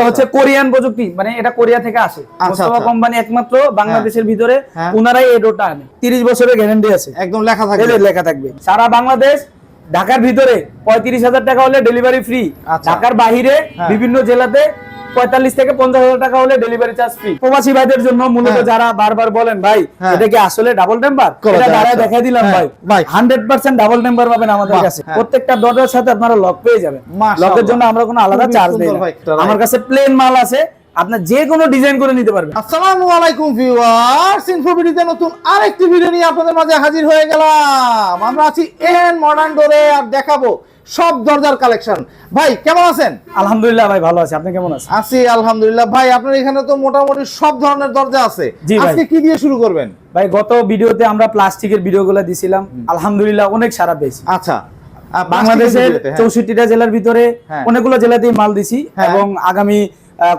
হচ্ছে কোরিয়ান প্রযুক্তি, মানে এটা কোরিয়া থেকে আসে। মোস্তফা কোম্পানি একমাত্র বাংলাদেশের ভিতরে উনারাই এই ডোরটা আনে। 30 বছরের গ্যারান্টি আছে, একদম লেখা থাকবে, লেখা থাকবে। সারা বাংলাদেশ, ঢাকার ভিতরে 35,000 টাকা হলে ডেলিভারি ফ্রি। ঢাকার বাইরে বিভিন্ন জেলাতে 45 থেকে 50,000 টাকা হলে ডেলিভারি চার্জ ফ্রি। প্রবাসী ভাইদের জন্য মূলত যারা বারবার বলেন ভাই এটা কি আসলে ডাবল টেম্পার, এটা দাঁড়ায় দেখাই দিলাম ভাই 100% ডাবল টেম্পার পাবেন আমাদের কাছে। প্রত্যেকটা দরজার সাথে আপনারা লক পেয়ে যাবেন। লকের জন্য আমরা কোনো আলাদা চার্জ দেই না। আমার কাছে প্লেন মাল আছে, আপনার যে কোনো ডিজাইন করে নিতে পারবেন। আসসালামু আলাইকুম ভিউয়ার্স, ইনফোভিডিতে নতুন আরেকটি ভিডিও নিয়ে আপনাদের মাঝে হাজির হয়ে গেলাম। আমরা আছি এন মডার্ন ডোরে আর দেখাবো সব দরজার কালেকশন। ভাই কেমন আছেন? আলহামদুলিল্লাহ ভাই ভালো আছি, আপনি কেমন আছেন? আছি আলহামদুলিল্লাহ। ভাই আপনার এখানে তো মোটামুটি সব ধরনের দরজা আছে, আজকে কি দিয়ে শুরু করবেন? ভাই গত ভিডিওতে আমরা প্লাস্টিকের ভিডিওগুলো দিছিলাম, আলহামদুলিল্লাহ অনেক সারা পেয়েছি। আচ্ছা, বাংলাদেশের 64টা জেলার ভিতরে অনেকগুলো জেলাতেই মাল দিছি এবং আগামী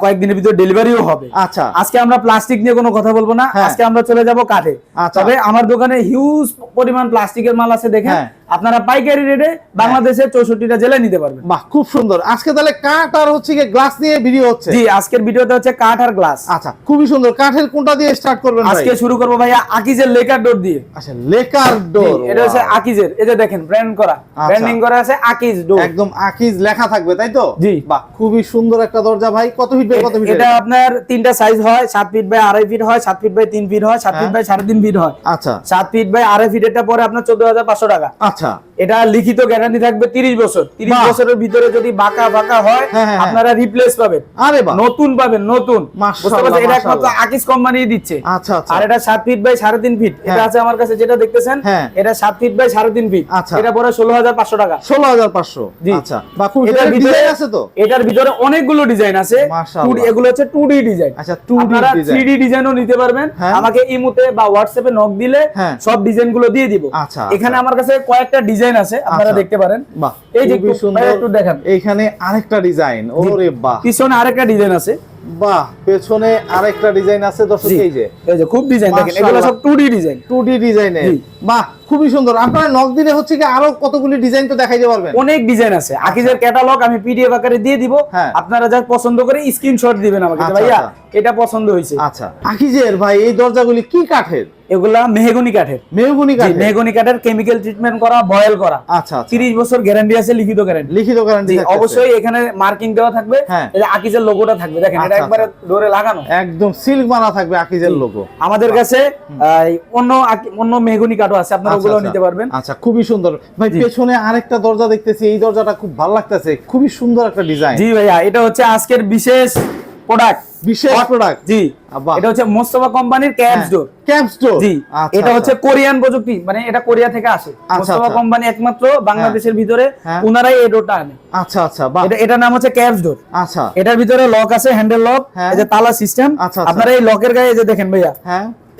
কয়েকদিনের ভিতরে ডেলিভারিও হবে। আচ্ছা, আজকে আমরা প্লাস্টিক নিয়ে কোনো কথা বলবো না, আজকে আমরা চলে যাব কাঠে। তবে আমার দোকানে হিউজ পরিমাণ প্লাস্টিকের মাল আছে, দেখেন আপনারা পাইকারি রেটে বাংলাদেশের 64টা জেলায় নিতে পারবেন। বাহ, খুব সুন্দর। আজকে তাহলে কাঠ আর হচ্ছে কি গ্লাস নিয়ে ভিডিও হচ্ছে? জি, আজকের ভিডিওতে হচ্ছে কাঠ আর গ্লাস। আচ্ছা, খুবই সুন্দর। কাঠের কোনটা দিয়ে স্টার্ট করবেন? আজকে শুরু করব ভাইয়া আকিজের লেকার ডোর দিয়ে। আচ্ছা, লেকার ডোর, এটা হচ্ছে আকিজের, এই যে দেখেন ব্র্যান্ড করা, ব্র্যান্ডিং করা আছে আকিজ ডোর, একদম আকিজ লেখা থাকবে, তাই তো? জি। বাহ, খুবই সুন্দর একটা দরজা ভাই। কত ফিট বাই কত ফিট? এটা আপনার তিনটা সাইজ হয়, 7 ফিট বাই 2.5 ফিট হয়, 7 ফিট বাই 3 ফিট হয়, 7 ফিট বাই 3.5 ফিট হয়। আচ্ছা, 7 ফিট বাই 2.5 ফিট এটা পরে আপনার 14,500 টাকা। আচ্ছা, এটা লিখিত গ্যারান্টি থাকবে 30 বছর। 30 বছরের ভিতরে যদি বাঁকা বাঁকা হয় আপনারা রিপ্লেস পাবেন। আরে বাহ, নতুন পাবেন, নতুন। মাশাআল্লাহ, এটা একমাত্র আকিজ কোম্পানি দিচ্ছে। আচ্ছা আচ্ছা। আর এটা 7 ফিট বাই 3.5 ফিট, এটা আছে আমার কাছে যেটা দেখতেছেন, এটা 7 ফিট বাই 3.5 ফিট। এটা পরে 16,500 টাকা। 16,500। আচ্ছা, বাহ, খুব এটার ভিতরে আছে তো? এটার ভিতরে অনেকগুলো ডিজাইন আছে। এগুলো হচ্ছে 2D ডিজাইন। আচ্ছা, 2D ডিজাইন। 3D ডিজাইনও নিতে পারবেন। আমাকে ইমোতে বা হোয়াটসঅ্যাপে নক দিলে সব ডিজাইন গুলো দিয়ে দিব। এখানে আমার কাছে কয়েকটা ডিজাইন আছে, আপনারা দেখতে পারেন। বাহ, এই যে একটু দেখেন, এইখানে আরেকটা ডিজাইন। ওরে বাহ, পিছনে আরেকটা ডিজাইন আছে। বাহ, পেছনে আরেকটা ডিজাইন আছে। দর্শক এই যে খুব ডিজাইন দেখেন, এগুলো সব 2D ডিজাইন। 2D ডিজাইনে, বাহ, খুবই সুন্দর। আপনারা নক দিলে হচ্ছে কি আরো কতগুলি ডিজাইন তো দেখাইতে পারবেন। অনেক ডিজাইন আছে। আকিজের ক্যাটালগ আমি পিডিএফ আকারে দিয়ে দিব, আপনারা যা পছন্দ করে স্ক্রিনশট দিবেন আমাকে, ভাইয়া এটা পছন্দ হইছে। আচ্ছা, আকিজের ভাই এই দরজাগুলি কি কাঠের? এগুলা মেহগনি কাঠের। মেহগনি কাঠের? মেহগনি কাঠের, কেমিক্যাল ট্রিটমেন্ট করা, বয়েল করা। আচ্ছা, 30 বছর গ্যারান্টি আছে, লিখিত গ্যারান্টি। লিখিত গ্যারান্টি অবশ্যই এখানে মার্কিং দেওয়া থাকবে, এই যে আকিজের লোগোটা থাকবে, দেখেন এটা একবারে ডোরে লাগানো, একদম সিল্ক মারা থাকবে আকিজের লোগো। আমাদের কাছে অন্য মেহগনি কাঠও আছে, আপনারা ওগুলো নিতে পারবেন। আচ্ছা, খুবই সুন্দর ভাই। পেছনে আরেকটা দরজা দেখতেছি, এই দরজাটা খুব ভালো লাগতেছে, খুবই সুন্দর একটা ডিজাইন। জি ভাইয়া, এটা হচ্ছে আজকের বিশেষ প্রোডাক্ট। বিশেষ প্রোডাক্ট? জি, এটা হচ্ছে মোস্তফা কোম্পানির ক্যাপস ডোর। ক্যাপস ডোর, জি। এটা হচ্ছে কোরিয়ান প্রযুক্তি, মানে এটা কোরিয়া থেকে আসে। মোস্তফা কোম্পানি একমাত্র বাংলাদেশের ভিতরে উনারাই এই ডোরটা আনে। আচ্ছা আচ্ছা, বাহ। এটা নাম হচ্ছে ক্যাপস ডোর। আচ্ছা, এটার ভিতরে লক আছে, হ্যান্ডেল লক, এই যে তালা সিস্টেম। আপনারা এই লকের গায়ে যে দেখেন ভাইয়া,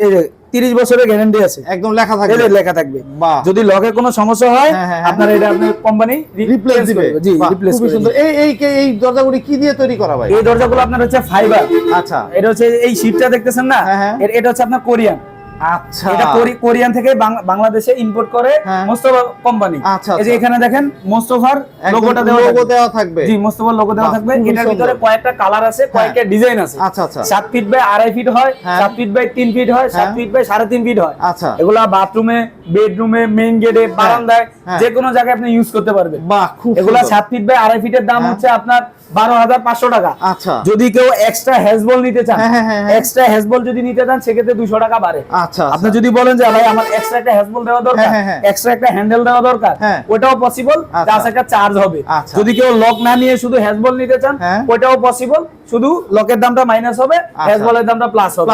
এই যে 30 বছরের গ্যারান্টি আছে, একদম লেখা থাকবে, লেখা থাকবে। যদি লকের কোনো সমস্যা হয় আপনারা এটা আপনার কোম্পানি রিপ্লেস দিবে। জি, রিপ্লেস খুব সুন্দর। এই দরজাগুলি কি দিয়ে তৈরি করা ভাই? এই দরজাগুলো আপনার হচ্ছে ফাইবার। আচ্ছা, এটা হচ্ছে এই শীটটা দেখতেছেন না, এটা হচ্ছে আপনার কোরিয়ান। আচ্ছা, এটা কোরিয়ান থেকে বাংলাদেশে ইম্পোর্ট করে মোস্তফা কোম্পানি। এই যে এখানে দেখেন মোস্তফার লোগোটা দেওয়া থাকবে। জি, মোস্তফার লোগো দেওয়া থাকবে। এটার ভিতরে কয়েকটা কালার আছে, কয়েকটা ডিজাইন আছে। আচ্ছা আচ্ছা, 7 ফিট বাই 2.5 ফিট হয়, 7 ফিট বাই 3 ফিট হয়, 7 ফিট বাই 3.5 ফিট হয়। আচ্ছা, এগুলা বাথরুমে, বেডরুমে, মেইন গেটে, বারান্দায় যে কোনো জায়গায় আপনি ইউজ করতে পারবেন। বাহ, খুব এগুলা 7 ফিট বাই 2.5 ফিটের দাম হচ্ছে আপনার 12,500 টাকা। আচ্ছা, যদি কেউ এক্সট্রা হেজবল নিতে চান, এক্সট্রা হেজবল যদি নিতে চান সেক্ষেত্রে 200 টাকা বাড়ে। আচ্ছা, আপনি যদি বলেন যে ভাই আমার এক্সট্রা একটা হেজবল দেওয়া দরকার, এক্সট্রা একটা হ্যান্ডেল দেওয়া দরকার, ওটাও পসিবল, প্লাস একটা চার্জ হবে। যদি কেউ লক না নিয়ে শুধু হেজবল নিতে চান ওটাও পসিবল, শুধু লকের দামটা মাইনাস হবে, হেজবলের দামটা প্লাস হবে।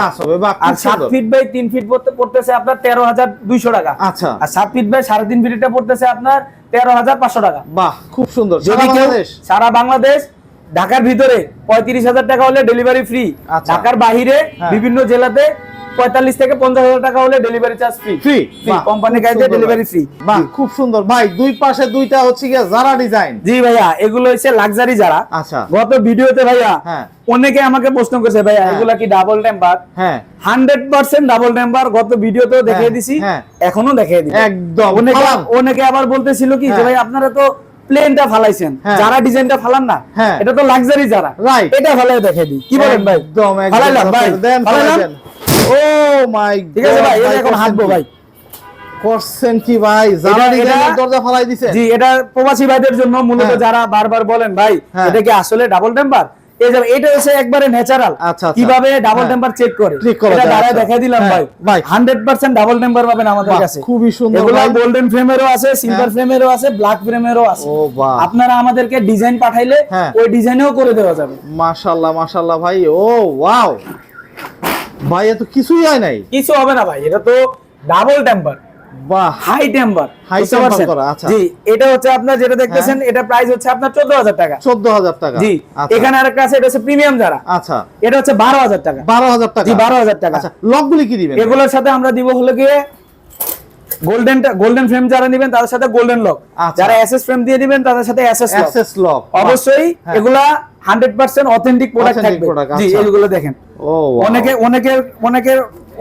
আর 7 ফিট বাই 3 ফিট পড়তেছে আপনার 13,200 টাকা। আচ্ছা, আর 7 ফিট বাই 3.5 ফিটটা পড়তেছে আপনার 13,500 টাকা। বাহ, খুব সুন্দর। যদি কেউ সারা বাংলাদেশ, ঢাকার ভিতরে 35,000 টাকা হলে ডেলিভারি ফ্রি। ঢাকার বাইরে বিভিন্ন জেলাতে 45 থেকে 50,000 টাকা হলে ডেলিভারি চার্জ ফ্রি। কোম্পানি গাইডে ডেলিভারি ফ্রি। বাহ, খুব সুন্দর ভাই। দুই পাশে দুইটা হচ্ছে কি জারা ডিজাইন? জি ভাইয়া, এগুলো হচ্ছে লাক্সারি জারা। আচ্ছা, গত ভিডিওতে ভাইয়া অনেকে আমাকে প্রশ্ন করেছে ভাইয়া এগুলা কি ডাবল টেম্পার? 100% double temper. গত ভিডিওতেও দেখিয়ে দিছি, এখনো দেখিয়ে দিই। একদম। অনেকে আবার বলতেছিল কি যে ভাই আপনারা তো প্লেনটা ফালাইছেন, হ্যাঁ। যারা ডিজাইনটা ফালান না, হ্যাঁ। এটা তো লাক্সারি যারা, Right. এটা ফালাই দেখাই দিই, কি বলেন ভাই? একদম ফালাইলাম ভাই, দেন ফালাইলাম। ও মাই ঠিক আছে ভাই, এটা এখন হাঁটবো ভাই। করছেন কি ভাই, যারা ডিজাইনের দরজা ফালাই দিছেন। জি, এটা প্রবাসী ভাইদের জন্য মূলত, হ্যাঁ। যারা বারবার বলেন ভাই হ্যাঁ। এটা কি আসলে ডাবল টেম্পার, এই যে এটা হচ্ছে একবারে ন্যাচারাল, আচ্ছা, আচ্ছা। কিভাবে ডাবল হ্যাঁ। টেম্পার চেক করে Check করা এটা যায়, দাঁড়ায় আচ্ছা। দেখাই দিলাম হ্যাঁ, ভাই। ভাই। 100% ডাবল টেম্পার পাবেন আমাদের বাহ, কাছে। খুবই সুন্দর এগুলো ভাই। গোল্ডেন ফ্রেমেরও আছে, সিলভার হ্যাঁ। ফ্রেমেরও আছে, ব্ল্যাক ফ্রেমেরও আছে। ও বাহ। আপনারা আমাদেরকে ডিজাইন পাঠাইলে হ্যাঁ। ওই ডিজাইনেও করে দেওয়া যাবে। মাশাআল্লাহ মাশাআল্লাহ ভাই, ও ওয়াও ভাই, এত কিছুই হয় নাই। কিছু হবে না ভাই, এটা তো ডাবল টেম্পার, বাহ, হাই টেম্পার, High temper করা, আচ্ছা। জি, এটা হচ্ছে আপনার যেটা দেখতেছেন, এটা প্রাইস হচ্ছে আপনার 14000 টাকা। 14000 টাকা। জি, আচ্ছা। এখানে আরেকটা আছে, এটা হচ্ছে প্রিমিয়াম যারা, আচ্ছা, এটা হচ্ছে 12000 টাকা। 12000 টাকা। জি, 12000 টাকা। আচ্ছা, লকগুলি কি দিবেন? এগুলোর সাথে আমরা দিব হলো গিয়ে গোল্ডেন ফ্রেম, যারা নেবেন তাদের সাথে গোল্ডেন লক, আচ্ছা। যারা এসএস ফ্রেম দিয়ে দিবেন তাদের সাথে এসএস লক। Access lock. অবশ্যই হ্যাঁ। এগুলা 100% অথেন্টিক প্রোডাক্ট Authentic থাকবে। product, জি, আচ্ছা। এইগুলো দেখেন, ও wow।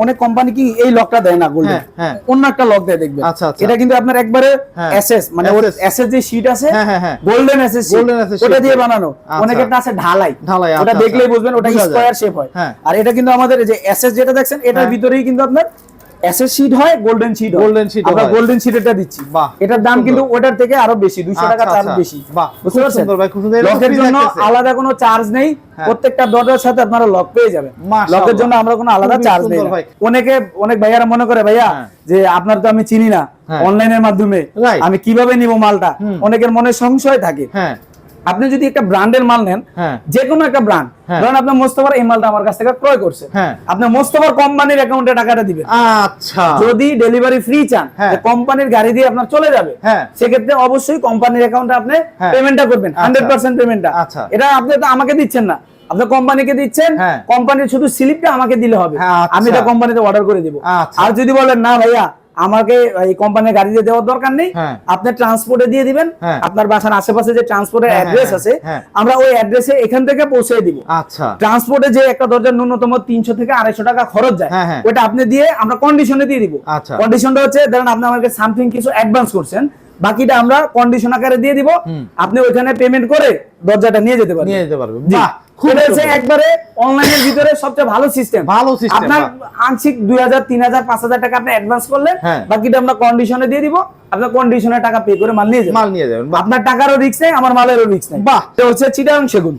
অনেক কোম্পানি কি এই লকটা দেয় না, গোল্ডেন হ্যাঁ, হ্যাঁ। অন্য একটা লক দেয়, দেখবেন। আচ্ছা, আচ্ছা। এটা কিন্তু আপনার একবারে হ্যাঁ। এসএস, মানে SS এসএস যে শীট আছে, হ্যাঁ, হ্যাঁ, হ্যাঁ। গোল্ডেন এসএস Golden SS ওটা sheet। দিয়ে বানানো। আচ্ছা। অনেকেরটা আছে ঢালাই, ঢালাই, ওটা আচ্ছা, দেখলেই আচ্ছা। বুঝবেন ওটা বোঝা যায়। স্কয়ার শেপ হয়। হ্যাঁ। আর এটা কিন্তু আমাদের এই যে এসএস যেটা দেখছেন, এটার হ্যাঁ। ভিতরেই কিন্তু আপনার এসএস শীট হয়, গোল্ডেন শীট হয়। Golden sheet আমরা হয়। গোল্ডেন শীটটা দিচ্ছি। বাহ, এটার দাম সুন্দর। কিন্তু ওটার থেকে আরো বেশি, 200 টাকা আচ্ছা, চার্জ আচ্ছা। বেশি। বাহ, বুঝতে খুব পারছেন? সুন্দর ভাই, খুব সুন্দর। এটা লকের free জন্য থাকতেছে। আলাদা কোনো চার্জ নেই, হ্যাঁ। প্রত্যেকটা দরজার সাথে আপনারা লক পেয়ে যাবেন। মাশাআল্লাহ। লকের জন্য আমরা কোনো আলাদা খুবই চার্জ নেই সুন্দর না। ভাই। অনেক ভাইয়ারা মনে করে ভাইয়া হ্যাঁ। যে আপনার তো আমি চিনি না, হ্যাঁ। অনলাইনের মাধ্যমে Right। আমি কিভাবে নিব মালটা, হুম। অনেকের মনে সংশয় থাকে। হ্যাঁ, আপনি যদি একটা ব্র্যান্ডের মাল নেন, হ্যাঁ। যে কোনো একটা ব্র্যান্ড, হ্যাঁ। ধরেন আপনি মোস্তফার এই মালটা আমার কাছ থেকে ক্রয় করছেন, হ্যাঁ। আপনি মোস্তফার কোম্পানির অ্যাকাউন্টে টাকাটা দিবেন। আচ্ছা। যদি ডেলিভারি ফ্রি চান, হ্যাঁ। কোম্পানির গাড়ি দিয়ে আপনার চলে যাবে, হ্যাঁ। সেক্ষেত্রে অবশ্যই কোম্পানির অ্যাকাউন্টে আপনি হ্যাঁ। পেমেন্টটা করবেন, আচ্ছা। 100% পেমেন্টটা। আচ্ছা। এটা আপনি তো আমাকে দিচ্ছেন না, আপনি কোম্পানিকে দিচ্ছেন, হ্যাঁ। কোম্পানির শুধু স্লিপটা আমাকে দিলে হবে, হ্যাঁ, আচ্ছা। আমি এটা কোম্পানিতে অর্ডার করে দিব। আচ্ছা। আর যদি বলেন না ভাইয়া আমাকে এই কোম্পানির গাড়ি দিয়ে দেওয়ার দরকার নেই, হ্যাঁ। আপনি ট্রান্সপোর্টে দিয়ে দিবেন, হ্যাঁ। আপনার বাসার আশেপাশে যে ট্রান্সপোর্টের হ্যাঁ, অ্যাড্রেস হ্যাঁ, আছে, হ্যাঁ। আমরা ওই অ্যাড্রেসে এখান থেকে পৌঁছে দিব। আচ্ছা। ট্রান্সপোর্টে যে একটা দরজার ন্যূনতম 300 থেকে 250 টাকা খরচ যায়, হ্যাঁ, হ্যাঁ। ওটা আপনি দিয়ে আমরা কন্ডিশনে দিয়ে দিব। আচ্ছা। কন্ডিশনটা হচ্ছে ধরেন আপনি আমাকে সামথিং কিছু অ্যাডভান্স করছেন, বাকিটা আমরা কন্ডিশন আকারে দিয়ে দিব, আপনি ওইখানে পেমেন্ট করে দরজাটা নিয়ে যেতে পারবেন। নিয়ে যেতে পারবে। জি। বাহ, খুব এটা হচ্ছে সুন্দর। একবারে অনলাইনের ভিতরে সবচেয়ে ভালো সিস্টেম। ভালো system, আপনার বাহ। আংশিক 2000 3000 5000 টাকা আপনি অ্যাডভান্স করলেন, হ্যাঁ। বাকিটা আমরা কন্ডিশনে দিয়ে দিব, আপনার কন্ডিশনে টাকা পে করে মাল নিয়ে যাবেন। মাল নিয়ে যাবেন। বাহ। আপনার টাকারও রিস্ক নেই, আমার মালেরও রিস্ক নেই। বাহ। এটা হচ্ছে চিটাগাং সেগুন।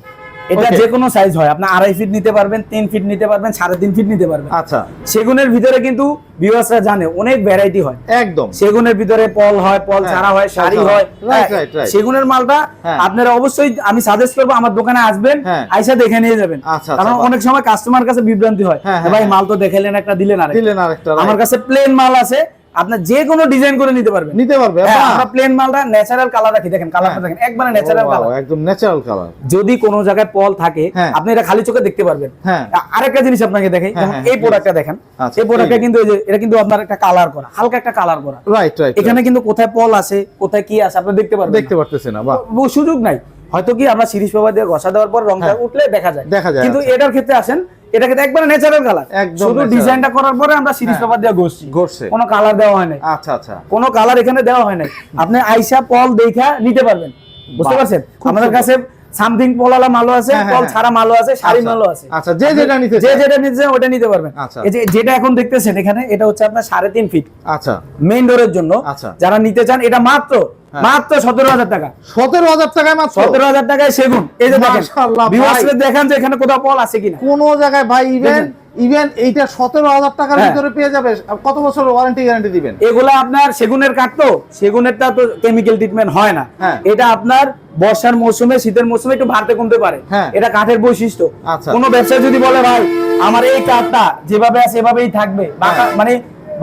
এটা Okay. যে কোনো সাইজ হয়, আপনি 2.5 ফিট নিতে পারবেন, 3 ফিট নিতে পারবেন, 3.5 ফিট নিতে পারবেন। আচ্ছা, সেগুনের ভিতরে কিন্তু ভিউয়ার্সরা জানে অনেক ভ্যারাইটি হয়। একদম। সেগুনের ভিতরে পল হয়, পল হ্যাঁ, ছাড়া হয়, পল শাড়ি ছাড়া হয়। হয়। Right, right, right. সেগুনের মালটা হ্যাঁ। আপনারা অবশ্যই আমি সাজেস্ট করবো আমার দোকানে আসবেন, হ্যাঁ। আইসা দেখে নিয়ে যাবেন। আচ্ছা, কারণ আচ্ছা, অনেক সময় কাস্টমার কাছে বিভ্রান্তি হয়, হ্যাঁ, ভাই হ্যাঁ, মাল তো দেখাইলেন একটা, দিলেন আরেকটা। দিলেন আরেকটা। আমার কাছে প্লেন মাল আছে, আপনার যে কোনো ডিজাইন করে নিতে পারবেন। নিতে পারবে। হ্যাঁ, বাহ। আমরা প্লেন মালটা ন্যাচারাল কালার রাখি, দেখেন কালারটা হ্যাঁ। দেখেন, একবারে ন্যাচারাল ও, কালার। wow, একদম ন্যাচারাল কালার। যদি কোনো জায়গায় পল থাকে, হ্যাঁ। আপনি এটা খালি চোখে দেখতে পারবেন। হ্যাঁ। আরেকটা জিনিস আপনাকে দেখাই, হ্যাঁ, যেমন হ্যাঁ, এই প্রোডাক্টটা দেখেন, আচ্ছা, এই প্রোডাক্টটা এই যে। কিন্তু এই যে এটা কিন্তু আপনার একটা কালার করা, হালকা একটা কালার করা। Right, right. এখানে কিন্তু কোথায় পল আছে, কোথায় কি আছে আপনি দেখতে পারবেন দেখতে পারতেছে না। বাহ। সুযোগ নাই, হয়তো কি আমরা সিরিজ পেপার দিয়ে ঘষা দেওয়ার পর রংটা হ্যাঁ। উঠলে দেখা যায়, দেখা যায়, কিন্তু আচ্ছা। এটার ক্ষেত্রে আসেন, এটা কিন্তু একবারে ন্যাচারাল কালার, একদম শুধু natural। ডিজাইনটা করার পরে আমরা সিরিজ হ্যাঁ। পেপার দিয়ে ঘষছি, ঘষছে। কোনো কালার দেওয়া হয় নাই, আচ্ছা, আচ্ছা। কোনো কালার এখানে দেওয়া হয় নাই। আপনি আইসা পল দেখা নিতে পারবেন, বুঝতে বাহ, পারছেন? খুব আমাদের সুন্দর। কাছে সামথিং পলালা মালও আছে, হ্যাঁ, পল হ্যাঁ, ছাড়া মালও আছে, শাড়ি আচ্ছা, মালও আছে। আচ্ছা, যে যেটা নিতে যে চায়। যেটা নিতে চান ওটা নিতে পারবেন। আচ্ছা। এই যে যেটা এখন দেখতেছেন এখানে, এটা হচ্ছে আপনার 3.5 ফিট আচ্ছা, মেইন ডোরের জন্য। আচ্ছা। যারা নিতে চান এটা মাত্র হ্যাঁ। মাত্র 17,000 টাকা। 17,000 টাকায় মাত্র। 17,000 টাকায় সেগুন। এই যে দেখেন, মাশাআল্লাহ ভাই। ভিউয়ার্সদের দেখান যে এখানে কোথাও পল আছে কিনা। কোন জায়গায় ভাই ইভেন এইটা 17,000 টাকার হ্যাঁ। ভিতরে পেয়ে যাবে। কত বছর ওয়ারেন্টি গ্যারান্টি দিবেন? এগুলা আপনার সেগুনের কাঠ, তো সেগুনেরটা তো কেমিক্যাল ট্রিটমেন্ট হয় না। হ্যাঁ। এটা আপনার বর্ষার মৌসুমে, শীতের মৌসুমে একটু বাড়তে কমতে পারে। হ্যাঁ। এটা কাঠের বৈশিষ্ট্য। আচ্ছা। কোনো ব্যবসায়ী যদি বলে ভাই আমার এই কাঠটা যেভাবে আছে এভাবেই থাকবে, হ্যাঁ। মানে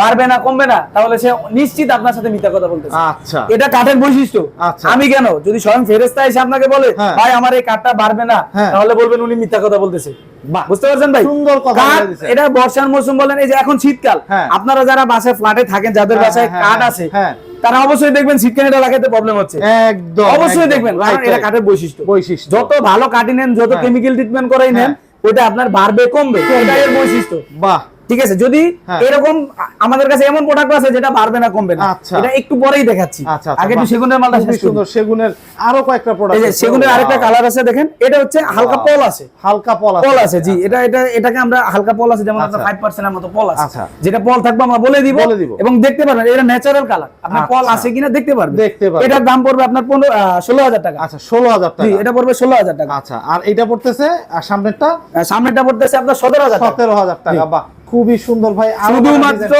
বাড়বে না কমবে না, তাহলে সে নিশ্চিত আপনার সাথে মিথ্যা কথা বলতেছে। আচ্ছা। এটা কাঠের বৈশিষ্ট্য। আচ্ছা। আমি কেন, যদি স্বয়ং ফেরেশতা এসে আপনাকে বলে হ্যাঁ। ভাই আমার এই কাঠটা বাড়বে না, হ্যাঁ। তাহলে বলবেন উনি মিথ্যা কথা বলতেছে। বাহ, বুঝতে পারছেন ভাই? সুন্দর কথা কাঠ, বলে দিছেন। এটা বর্ষার মৌসুম বলেন, এই যে এখন শীতকাল, হ্যাঁ। আপনারা যারা বাসায় ফ্ল্যাটে থাকেন, যাদের হ্যাঁ, বাসায় হ্যাঁ, কাঠ হ্যাঁ, আছে, হ্যাঁ। তারা অবশ্যই দেখবেন শীতকালীটা লাগাইতে প্রবলেম হচ্ছে। একদম। অবশ্যই একদম। দেখবেন, Right, কারণ এটা right। কাঠের বৈশিষ্ট্য। বৈশিষ্ট্য। যত ভালো কাঠি নেন, যত হ্যাঁ। কেমিক্যাল ট্রিটমেন্ট করাই নেন, হ্যাঁ। ওটা আপনার বাড়বে কমবে, এটাই এর বৈশিষ্ট্য। বাহ, ঠিক আছে, যদি হ্যাঁ। এরকম আমাদের কাছে এমন প্রোডাক্ট আছে যেটা বাড়বে না কমবে না, আচ্ছা। এটা একটু পরেই দেখাচ্ছি। আচ্ছা, আগে একটু সেগুনের মালটা খুবই শেষ করি। সুন্দর সেগুনের আরো কয়েকটা এই প্রোডাক্ট যে সেগুনের আরেকটা কালার আছে দেখেন, এটা হচ্ছে হালকা পল আছে, হালকা পল আছে জি, এটাকে আমরা হালকা পল আছে, যেমন আপনার আচ্ছা। 5% এর মতো পল আছে, আচ্ছা। যেটা পল থাকবে আমরা বলে দিব বলে দিব। এবং দেখতে পারবেন এটা ন্যাচারাল কালার, আপনার পল আচ্ছা। আছে কিনা দেখতে পারবেন। দেখতে পারবেন। এটার দাম পড়বে আপনার 16,000 টাকা। আচ্ছা 16,000 জি, টাকা। এটা পড়বে 16,000 টাকা। আচ্ছা আর এটা পড়তেছে আর সামনেরটা সামনেটা পড়তেছে আপনার 17,000 টাকা। 17,000 টাকা। বাহ খুবই সুন্দর ভাই। আরো শুধুমাত্র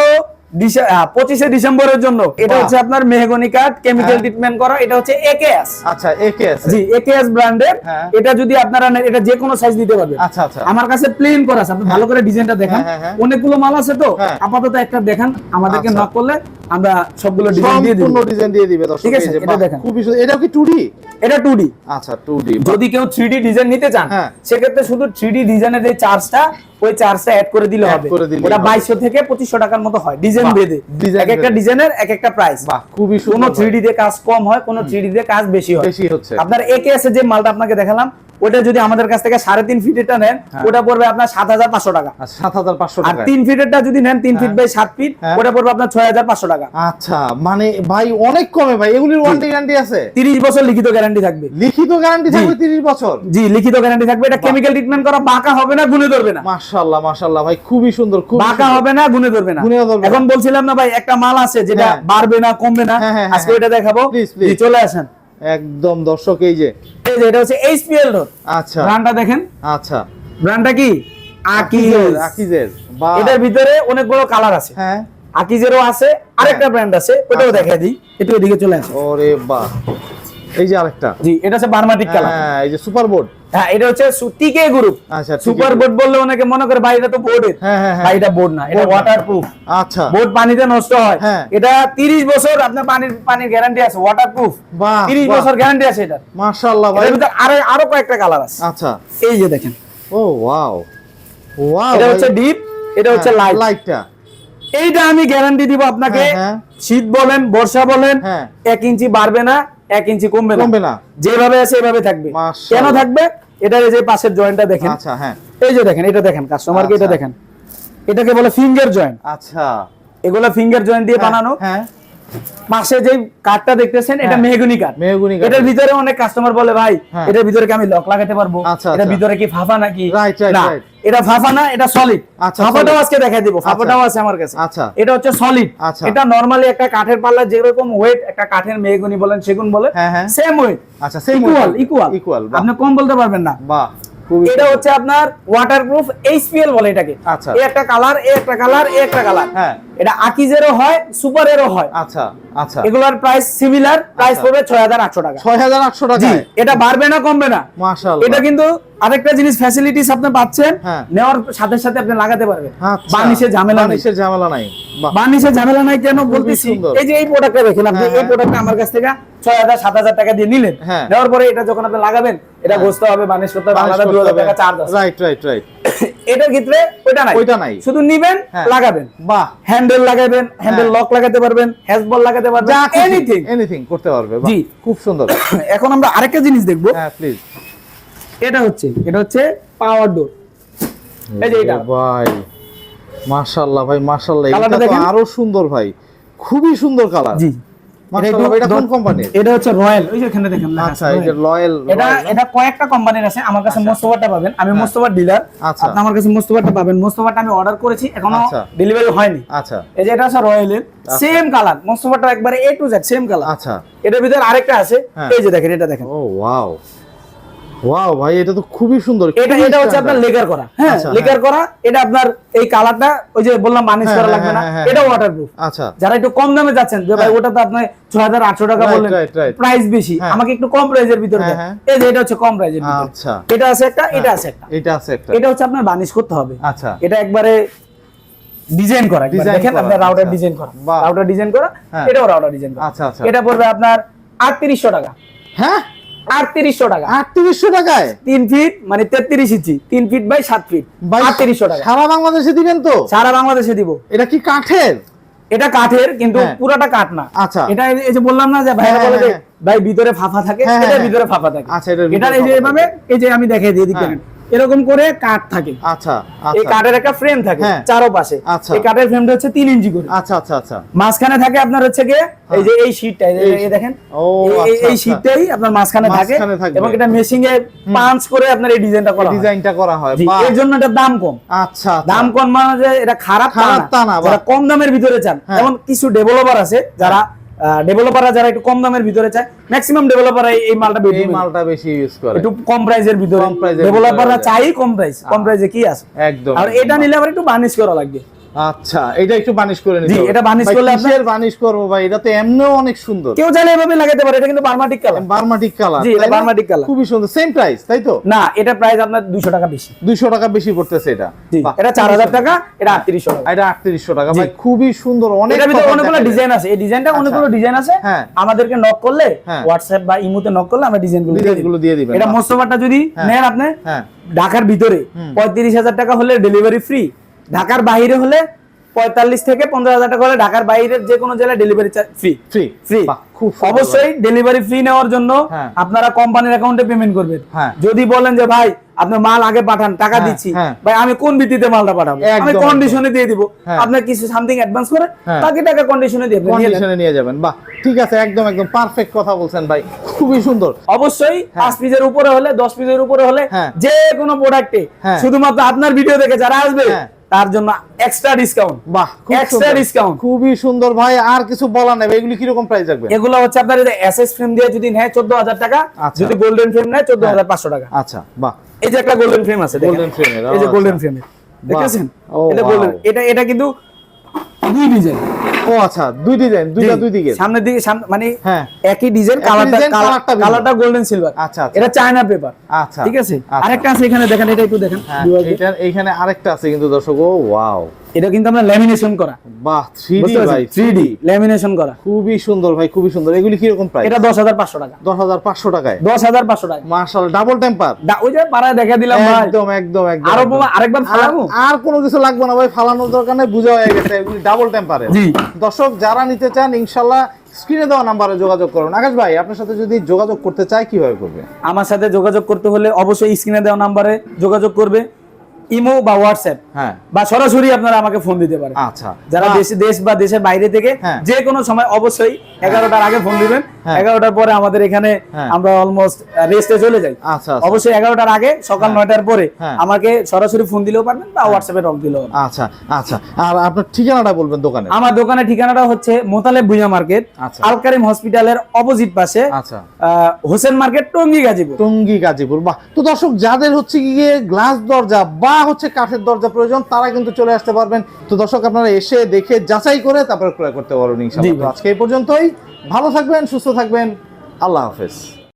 25শে ডিসেম্বরের জন্য। এটা বাহ। হচ্ছে আপনার মেহগনি কাঠ, কেমিক্যাল হ্যাঁ। ট্রিটমেন্ট করা, এটা হচ্ছে একেএস। আচ্ছা একে আছে। জি, একেএস ব্র্যান্ডের। হ্যাঁ। এটা যদি আপনারা নেন, এটা যে কোনো সাইজ দিতে পারবেন। আচ্ছা আচ্ছা আমার কাছে প্লেন করা আছে, আপনি ভালো করে ডিজাইনটা দেখেন। হ্যাঁ, হ্যাঁ। অনেকগুলো মাল আছে তো, হ্যাঁ। আপাতত একটা দেখান, আমাদেরকে আচ্ছা। নক করলে আমরা সবগুলো ডিজাইন দিয়ে দিব। সম্পূর্ণ ডিজাইন দিয়ে দিবে দর্শক। ঠিক আছে, এই যে এটা বাহ, দেখেন। খুবই সুন্দর। এটা কি 2D? এটা 2D। আচ্ছা 2D। যদি কেউ 3D ডিজাইন নিতে চান, হ্যাঁ। সেক্ষেত্রে শুধু 3D ডিজাইনের যে চার্জটা, ওই চার্জটা অ্যাড করে দিলে Add হবে। করে দিলেই ওটা হবে। 2200 থেকে 2500 টাকার মতো হয়, ডিজাইন বাহ, বেঁধে। ডিজাইন এক একটা বেঁধে। ডিজাইনের এক একটা প্রাইস। বাহ খুবই কোন সুন্দর। 3D দিয়ে কাজ কম হয়, কোন 3D দিয়ে কাজ বেশি হয়। বেশি হচ্ছে। আপনার একেএস এর যে মালটা আপনাকে দেখালাম, ওটা যদি আমাদের কাছ থেকে 3.5 ফিটেরটা নেন, হ্যাঁ। ওটা পড়বে আপনার 7,500 টাকা। আচ্ছা 7,500 আর টাকা। 3 ফিটেরটা যদি নেন, 3 ফিট বাই 7 ফিট, হ্যাঁ। ওটা পড়বে আপনার 6,500 টাকা। আচ্ছা মানে ভাই অনেক কমে ভাই। এগুলির ওয়ারেন্টি গ্যারান্টি আছে? 30 বছর লিখিত গ্যারান্টি থাকবে। লিখিত গ্যারান্টি থাকবে 30 বছর? জি, লিখিত গ্যারান্টি থাকবে। এটা কেমিক্যাল ট্রিটমেন্ট করা, বাঁকা হবে না, গুনে ধরবে না। মাশাআল্লাহ মাশাআল্লাহ ভাই খুবই সুন্দর। খুব বাঁকা হবে না, গুনে ধরবে না। গুনেও ধরবে না। এখন বলছিলাম না ভাই, একটা মাল আছে যেটা হ্যাঁ। বাড়বে না, কমবে না, হ্যাঁ, হ্যাঁ, আজকে হ্যাঁ। ওটা দেখাবো। Please, please। জি, চলে আসেন। একদম দর্শক এই যে। এই যে এটা হচ্ছে এইচপিএল ডোর। আচ্ছা ব্র্যান্ডটা দেখেন, আচ্ছা ব্র্যান্ডটা কি আকিজ। আকিজের। বাহ। এটার ভিতরে অনেকগুলো কালার আছে। হ্যাঁ। আকিজেরও আছে, আরেকটা ব্র্যান্ড আছে, ওটাও আচ্ছা। দেখাই দিই। একটু এদিকে চলে আসেন। ওরে বাহ। এই যে আরেকটা। জি, এটা হচ্ছে বার্মাটিক কালার। হ্যাঁ এই যে সুপার বোর্ড। হ্যাঁ, এটা হচ্ছে টিকে গ্রুপ। আচ্ছা TK সুপার বোর্ড বললে অনেকে মনে করে ভাই এটা তো বোর্ডের। হ্যাঁ, হ্যাঁ, হ্যাঁ। ভাই এটা বোর্ড না, এটা Board না। ওয়াটারপ্রুফ। আচ্ছা বোর্ড পানিতে নষ্ট হয়। হ্যাঁ। এটা 30 বছর আপনার পানির গ্যারান্টি আছে, ওয়াটারপ্রুফ। বাহ, 30 বাহ। বছর গ্যারান্টি আছে এটা। মাশাআল্লাহ ভাই। এর ভিতরে আরো কয়েকটা কালার আছে। আচ্ছা। এই যে দেখেন, ও ওয়াও ওয়াও। এটা হচ্ছে ডিপ, এটা হচ্ছে লাইট। লাইটটা। এইটা আমি গ্যারান্টি দিব আপনাকে, হ্যাঁ, হ্যাঁ। শীত বলেন বর্ষা বলেন, হ্যাঁ। 1 ইঞ্চি বাড়বে না, 1 ইঞ্চি কমবে কমবে না। যেভাবে আছে এভাবে থাকবে। মাশাআল্লাহ। কেন থাকবে? এটার এই যে পাশের জয়েন্টটা দেখেন। আচ্ছা হ্যাঁ। এই যে দেখেন, এটা দেখেন, কাস্টমারকে এটা আচ্ছা। দেখেন। এটাকে বলে ফিঙ্গার জয়েন্ট। আচ্ছা। এগুলো ফিঙ্গার জয়েন্ট দিয়ে বানানো। হ্যাঁ। পাশে যে কাঠটা দেখতেছেন, এটা হ্যাঁ। মেহগনি কাঠ। মেহগনি কাঠ। এটার ভিতরে অনেক কাস্টমার বলে ভাই, হ্যাঁ। এটার ভিতরে কি আমি লক লাগাতে পারবো? আচ্ছা, এটার আচ্ছা। ভিতরে কি ফাফা নাকি? Right, right, না, right. এটা ফাফা না, এটা সলিড। আচ্ছা, ফাফাটাও solid। আজকে দেখাই দিব, ফাফাটাও আছে আমার কাছে। আচ্ছা। এটা হচ্ছে সলিড। আচ্ছা। এটা নরমালি একটা কাঠের পাল্লা যেরকম ওয়েট, একটা কাঠের মেহগনি বলেন, সেগুন বলেন, হ্যাঁ, হ্যাঁ। Same wait. আচ্ছা সেম ইকুয়াল। আপনি কম বলতে পারবেন না। বাহ খুবই এটা হচ্ছে আপনার ওয়াটারপ্রুফ এইচপিএল বলে এটাকে। আচ্ছা। এই একটা কালার, এই একটা কালার, এই একটা কালার। হ্যাঁ। এটা আকিজেরও হয়, সুপারেরও হয়। আচ্ছা আচ্ছা। এগুলোর প্রাইস সিমিলার, প্রাইস আচ্ছা। পড়বে 6,800 টাকা। 6,800 জি, টাকায়। এটা বাড়বে না, কমবে না। মাশাআল্লাহ। এটা কিন্তু আরেকটা জিনিস, ফ্যাসিলিটিস আপনি পাচ্ছেন, হ্যাঁ। নেওয়ার সাথে সাথে আপনি লাগাতে পারবেন। আচ্ছা। বার্নিশের ঝামেলা নেই। বার্নিশের ঝামেলা নাই। বাহ বার্নিশের ঝামেলা নাই কেন বলতেছি? সুন্দর। এই যে এই প্রোডাক্টটা দেখেন আপনি, হ্যাঁ, এই প্রোডাক্টটা আমার কাছ থেকে 6,000 7,000 টাকা দিয়ে নিলেন। হ্যাঁ। নেওয়ার পরে এটা যখন আপনি লাগাবেন, এটা ঘষতে হবে, বার্নিশ করতে হবে, আলাদা 2,000 টাকা চার্জ আছে। Right right right. এটার ক্ষেত্রে ওইটা নাই। শুধু নিবেন, হ্যাঁ। লাগাবেন। বাহ হ্যান্ডেল লাগাবেন, হ্যান্ডেল লক লাগাতে পারবেন, হ্যাজবল লাগাতে পারবেন, এনিথিং। এনিথিং করতে পারবে। বাহ, জি। খুব সুন্দর। এখন আমরা আরেকটা জিনিস দেখবো। হ্যাঁ প্লিজ। এটা হচ্ছে পাওয়ার ডোর। এই যে এটা ভাই মাশাআল্লাহ ভাই মাশাআল্লাহ। এটা কালারটা তো দেখেন। আরো সুন্দর ভাই, খুবই সুন্দর কালার। জি, মাশাআল্লাহ। এটা কোন কোম্পানির? এটা হচ্ছে রয়্যাল। ওই যে এখানে দেখেন লেখা আচ্ছা আছে, এই যে রয়্যাল। রয়্যাল। এটা কয়েকটা কোম্পানির আছে। আমার কাছে মোস্তফাটা পাবেন, আমি মোস্তফার ডিলার। আচ্ছা। আপনি আমার কাছে মোস্তফাটা পাবেন। মোস্তফাটা আমি অর্ডার করেছি, এখনো আচ্ছা। ডেলিভারি হয়নি। আচ্ছা এই যে এটা আছে রয়্যালের, সেম কালার। মোস্তফাটা একবারে A to Z same colour. আচ্ছা। এটার ভিতরে আরেকটা আছে, হ্যাঁ। এই যে দেখেন, এটা দেখেন। ও ওয়াও ওয়াও ভাই, এটা তো খুবই সুন্দর। এটা হচ্ছে আপনার লেকার করা। হ্যাঁ, আচ্ছা, লেকার করা। এটা আপনার এই কালারটা, ওই যে বললাম বার্নিশ হ্যাঁ, করা হ্যাঁ, লাগবে না, হ্যাঁ, হ্যাঁ, এটা ওয়াটারপ্রুফ। আচ্ছা যারা একটু কম দামে যাচ্ছেন, যে ভাই হ্যাঁ। ওটা তো আপনি 6,800 টাকা Right, বললেন, right, right. প্রাইস বেশি, হ্যাঁ। আমাকে একটু কম প্রাইসের ভিতরে হ্যাঁ, দেন। হ্যাঁ। এই যে এটা হচ্ছে কম প্রাইসের ভিতরে। আচ্ছা। এটা আছে একটা, এটা আছে একটা। এটা আছে একটা। এটা হচ্ছে আপনার বার্নিশ করতে হবে। আচ্ছা। এটা একবারে ডিজাইন করা, একবার Design দেখেন করা, আপনার রাউটার আচ্ছা। ডিজাইন করা, বাহ। রাউটার ডিজাইন করা, হ্যাঁ। এটাও রাউটার ডিজাইন করা। আচ্ছা, আচ্ছা। এটা পড়বে আপনার 3800 টাকা। হ্যাঁ 3800 টাকা। 3800 টাকায় 3 ফিট মানে 33 ইঞ্চি, 3 ফিট বাই 7 ফিট, ভাই 3800 টাকা। সারা বাংলাদেশে দিবেন তো? সারা বাংলাদেশে দিব। এটা কি কাঠের? এটা কাঠের, কিন্তু হ্যাঁ। পুরাটা কাঠ না। আচ্ছা। এটা এই যে বললাম না যে ভাইরা হ্যাঁ, বলে যে হ্যাঁ। ভাই ভিতরে ফাফা থাকে, হ্যাঁ, এটার হ্যাঁ। ভিতরে ফাফা থাকে। আচ্ছা, এটার ভিতরে এটা এই যে ফাফা এভাবে, এই যে আমি দেখাই দিয়ে দিই হ্যাঁ। দেখেন। এরকম করে কাঠ থাকে। আচ্ছা এই আচ্ছা কাঠের একটা ফ্রেম থাকে হ্যাঁ। চারপাশে। আচ্ছা। এই কাঠের ফ্রেমটা হচ্ছে 3 ইঞ্চি করে। আচ্ছা আচ্ছা আচ্ছা মাঝখানে থাকে আপনার হচ্ছে গিয়ে এই যে এই শীটটা, এই দেখেন ও এই আচ্ছা এই শীটটাই আপনার মাঝখানে থাকে মাঝখানে থাকবে। এবং এটা মেশিং এ পাঞ্চ করে আপনার এই ডিজাইনটা করা হয়। ডিজাইনটা করা হয়, জি, বাহ। এর জন্য এটা দাম কম। আচ্ছা দাম কম মানে যে এটা খারাপ তা না, যারা কম দামের ভিতরে চান, হ্যাঁ। যেমন কিছু ডেভেলপার আছে যারা ডেভেলপাররা যারা একটু কম দামের ভিতরে চায়, ম্যাক্সিমাম ডেভেলপার এই মালটা এই মালটা বেশি ইউজ করে, একটু কম প্রাইসের ভিতরে। কম price এর ডেভেলপাররা ভিতরে চাই কম প্রাইস, কম প্রাইসে কি আছে একদম। আর এটা নিলে আবার একটু বার্নিশ করা লাগবে। আচ্ছা, এটা একটু বার্নিশ করে নিতে জি, হবে। এটা বার্নিশ ভাই, করলে আপনার কিসের বার্নিশ করব ভাই? এটা তো এমনিও অনেক সুন্দর। কেউ চাইলে এভাবে লাগাতে পারে, এটা কিন্তু বারমাটিক কালার। বারমাটিক কালার। জি, এটা বারমাটিক কালার। খুবই সুন্দর। সেম প্রাইস, তাই তো? না, এটা প্রাইস আপনার 200 টাকা বেশি। 200 টাকা বেশি পড়তেছে এটা। জি, বাহ, এটা 4000 টাকা, এটা 3800 টাকা। এটা 3800 টাকা। জি। ভাই খুবই সুন্দর, অনেক এটার ভিতরে তফাৎ অনেকগুলো দেখা যায়। ডিজাইন আছে। এই ডিজাইনটা আচ্ছা। অনেকগুলো ডিজাইন আছে। হ্যাঁ। আমাদেরকে নক করলে হ্যাঁ। হোয়াটসঅ্যাপ বা ইমোতে নক করলে আমরা ডিজাইনগুলো দিয়ে দিবেন। এটা বাহ। মোস্তফাটা যদি হ্যাঁ। নেন আপনি হ্যাঁ। ঢাকার ভিতরে 35,000 টাকা হলে ডেলিভারি ফ্রি। ঢাকার বাইরে হলে 45 থেকে 50,000 টাকা হলে ঢাকার বাইরের যে কোনো জেলায় ডেলিভারি ফ্রি। ফ্রি। ফ্রি। বাহ, খুব সুন্দর। অবশ্যই ডেলিভারি ফ্রি নেওয়ার জন্য হ্যাঁ। আপনারা কোম্পানির অ্যাকাউন্টে পেমেন্ট করবেন। হ্যাঁ। যদি বলেন যে ভাই আপনি মাল আগে পাঠান, টাকা হ্যাঁ, দিচ্ছি, হ্যাঁ। ভাই আমি কোন ভিত্তিতে মালটা পাঠাবো, আমি একদম, কন্ডিশনে দিয়ে দিব, হ্যাঁ। আপনার কিছু সামথিং অ্যাডভান্স করে হ্যাঁ। বাকি টাকা কন্ডিশনে দিয়ে আপনি নিয়ে নেন। কন্ডিশনে নিয়ে যাবেন। বাহ, ঠিক আছে, একদম একদম পারফেক্ট কথা বলছেন ভাই, খুবই সুন্দর। অবশ্যই হ্যাঁ। 5 পিসের উপরে হলে, 10 পিসের উপরে হলে হ্যাঁ। যে কোনো প্রোডাক্টে হ্যাঁ। শুধুমাত্র আপনার ভিডিও দেখে যারা আসবে হ্যাঁ। তার জন্য এক্সট্রা ডিসকাউন্ট। বাহ, খুব এক্সট্রা সুন্দর। ডিসকাউন্ট। খুবই সুন্দর ভাই, আর কিছু বলার নেই। এগুলি কি রকম প্রাইস রাখবেন? এগুলো হচ্ছে আপনার এই যে এসএস ফ্রেম দিয়ে যদি নেয় 14000 টাকা, আচ্ছা। যদি গোল্ডেন ফ্রেম নেয় 14500 টাকা। আচ্ছা, বাহ। এই যে একটা গোল্ডেন ফ্রেম আছে, দেখেন। Golden frame এর, এই যে ও গোল্ডেন আচ্ছা। ফ্রেমের, দেখতেছেন? ও, এটা গোল্ডেন, wow। এটা কিন্তু দুই ডিজাইন। ও আচ্ছা, দুই ডিজাইন, দুই দিকে। সামনের দিকে মানে হ্যাঁ। একই ডিজাইন, একই design, colourটা ভিন্ন। কালারটা গোল্ডেন সিলভার। আচ্ছা, আচ্ছা। এটা চায়না পেপার। আচ্ছা, ঠিক আছে। আচ্ছা। আরেকটা আছে এখানে, দেখেন, এটা একটু দেখেন। হ্যাঁ, দুয়াকে। এটা এইখানে আরেকটা আছে কিন্তু দর্শক, ও ওয়াও, এটা কিন্তু আমরা ল্যামিনেশন করা। বাহ, 3D বুঝতে ভাই, পারছেন? 3D ল্যামিনেশন করা। খুবই সুন্দর ভাই, খুবই সুন্দর। এগুলি কি রকম প্রাইস? এটা 10500 টাকা। 10500 টাকায়। 10500 টাকা। মাশাআল্লাহ, ডাবল টেম্পার। ওই যে পাড়ায় দেখা দিলাম ভাই। একদম একদম একদম। আরো একদম। আরেকবার ফালাবো? আর কোনো কিছু লাগবে না ভাই, ফালানোর দরকার নেই, বুঝা হয়ে গেছে এগুলি ডাবল টেম্পারে। জি। দর্শক যারা নিতে চান ইনশাআল্লাহ স্ক্রিনে দেওয়া নম্বরে যোগাযোগ করুন। আকাশ ভাই, আপনার সাথে যদি যোগাযোগ করতে চায় কিভাবে করবে? আমার সাথে যোগাযোগ করতে হলে অবশ্যই স্ক্রিনে দেওয়া নাম্বারে যোগাযোগ করবে, ইমো বা হোয়াটসঅ্যাপ, হ্যাঁ। বা সরাসরি আপনারা আমাকে ফোন দিতে পারেন। আচ্ছা। যারা দেশ বা দেশের বাইরে থেকে হ্যাঁ। যে কোনো সময় অবশ্যই 11টার আগে ফোন দিবেন। হ্যাঁ। 11টার পরে আমাদের এখানে হ্যাঁ। আমরা অলমোস্ট রেস্টে চলে যাই। আচ্ছা, আচ্ছা। অবশ্যই 11টার আগে, সকাল হ্যাঁ। 9টার পরে হ্যাঁ। আমাকে সরাসরি ফোন দিলেও পারবেন বা হোয়াটসঅ্যাপে নক দিলেও পারবেন। আচ্ছা আচ্ছা। আর আপনার ঠিকানাটা বলবেন দোকানে? আমার দোকানের ঠিকানাটা হচ্ছে মোতালেব ভুঁইয়া মার্কেট, আচ্ছা। আল কারিম হসপিটালের অপোজিট পাশে, আচ্ছা। হোসেন মার্কেট, টঙ্গী, গাজীপুর। টঙ্গী, গাজীপুর। বাহ। তো দর্শক যাদের হচ্ছে গিয়ে গ্লাস দরজা বা হচ্ছে কাঠের দরজা প্রয়োজন তারা কিন্তু চলে আসতে পারবেন। তো দর্শক আপনারা এসে দেখে যাচাই করে তারপরে ক্রয় করতে পারবেন ইনশাআল্লাহ। জি তো ভাই। আজকে এই পর্যন্তই। ভালো থাকবেন, সুস্থ থাকবেন। আল্লাহ হাফেজ।